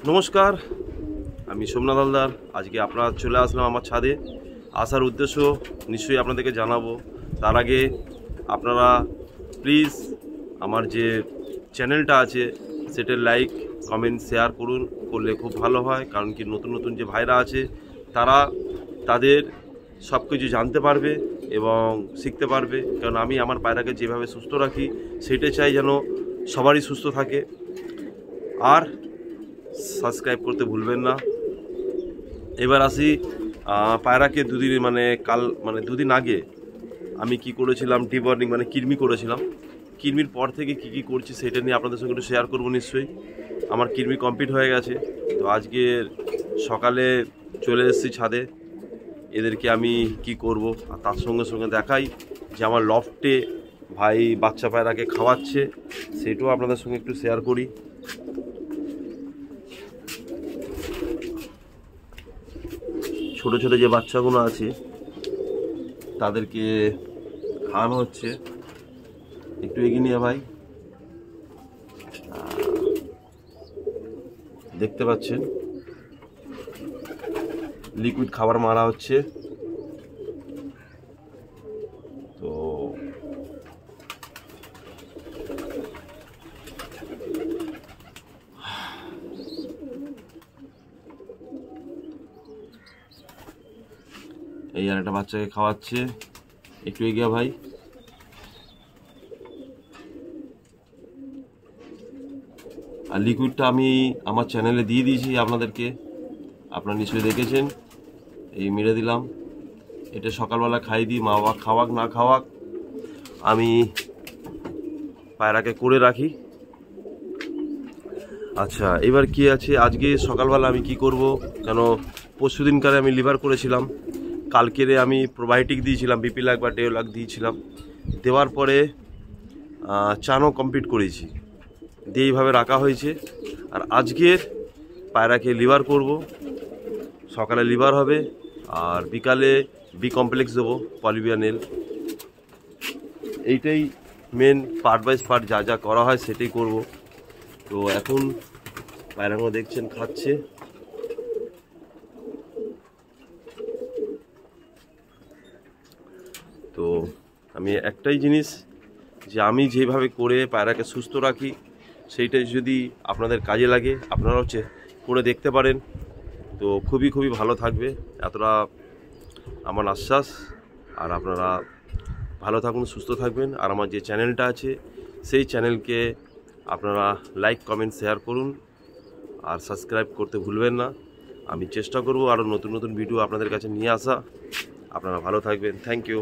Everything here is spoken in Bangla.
নমস্কার, আমি সোমনাথ হালদার। আজকে আপনারা চলে আসলাম আমার ছাদে। আসার উদ্দেশ্য নিশ্চয়ই আপনাদেরকে জানাবো। তার আগে আপনারা প্লিজ আমার যে চ্যানেলটা আছে সেটা লাইক, কমেন্ট, শেয়ার করলে খুব ভালো হয়। কারণ কি নতুন নতুন যে ভাইরা আছে তারা তাদের সব কিছু জানতে পারবে এবং শিখতে পারবে। কারণ আমি আমার পায়রাকে যেভাবে সুস্থ রাখি সেটাই চাই যেন সবারই সুস্থ থাকে। আর সাবস্ক্রাইব করতে ভুলবেন না। এবার আসি পায়রাকে দুদিন আগে আমি কি করেছিলাম, ডিবার্নিং কৃমি করেছিলাম। কৃমির পর থেকে কি করছি সেটা নিয়ে আপনাদের সঙ্গে একটু শেয়ার করবো। নিশ্চয়ই আমার কৃমি কমপ্লিট হয়ে গেছে। তো আজকে সকালে চলে এসেছি ছাদে। এদেরকে আমি কি করব আর তার সঙ্গে সঙ্গে দেখাই যে আমার লফটে ভাই বাচ্চা পায়রাকে খাওয়াচ্ছে, সেটাও আপনাদের সঙ্গে একটু শেয়ার করি। ছোট ছোট যে বাচ্চাগুলো আছে তাদেরকে খাওয়ানো হচ্ছে। একটু এগিয়ে নিয়ে ভাই, দেখতে পাচ্ছেন লিকুইড খাবার মারা হচ্ছে। তো এই আর একটা বাচ্চাকে খাওয়াচ্ছে। একটু এগিয়ে ভাই। আর লিকুইডটা আমি আমার চ্যানেলে দিয়ে দিয়েছি আপনাদেরকে, আপনারা নিশ্চয়ই দেখেছেন। এই মেরে দিলাম। এটা সকালবেলা খাই দিই, মা বাবা খাওয়াক না খাওয়াক আমি পায়রাকে করে রাখি। আচ্ছা, এবার কি আছে, আজকে সকালবেলা আমি কি করব, কেন পরশু দিনকারে আমি লিভার করেছিলাম, কালকেরে আমি প্রোবায়োটিক দিয়েছিলাম, বিপি লাখ বা ডেওলাখ দিয়েছিলাম। দেওয়ার পরে চানও কমপ্লিট করেছি, দিয়ে এইভাবে রাখা হয়েছে। আর আজকের পায়রাকে লিভার করব। সকালে লিভার হবে আর বিকালে বি কমপ্লেক্স দেবো, পলিবিয়ানেল। এইটাই মেন, পার্ট বাই পার্ট যা যা করা হয় সেটাই করব। তো এখন পায়রাগুলো দেখছেন খাচ্ছে। তো আমি একটাই জিনিস, যে আমি যেভাবে করে পায়রাকে সুস্থ রাখি সেইটাই যদি আপনাদের কাজে লাগে আপনারাও করে দেখতে পারেন। তো খুবই ভালো থাকবে, এতটা আমার আশ্বাস। আর আপনারা ভালো থাকুন, সুস্থ থাকবেন। আর আমার যে চ্যানেলটা আছে সেই চ্যানেলকে আপনারা লাইক, কমেন্ট, শেয়ার করুন আর সাবস্ক্রাইব করতে ভুলবেন না। আমি চেষ্টা করব আরও নতুন নতুন ভিডিও আপনাদের কাছে নিয়ে আসা। আপনারা ভালো থাকবেন। Thank you.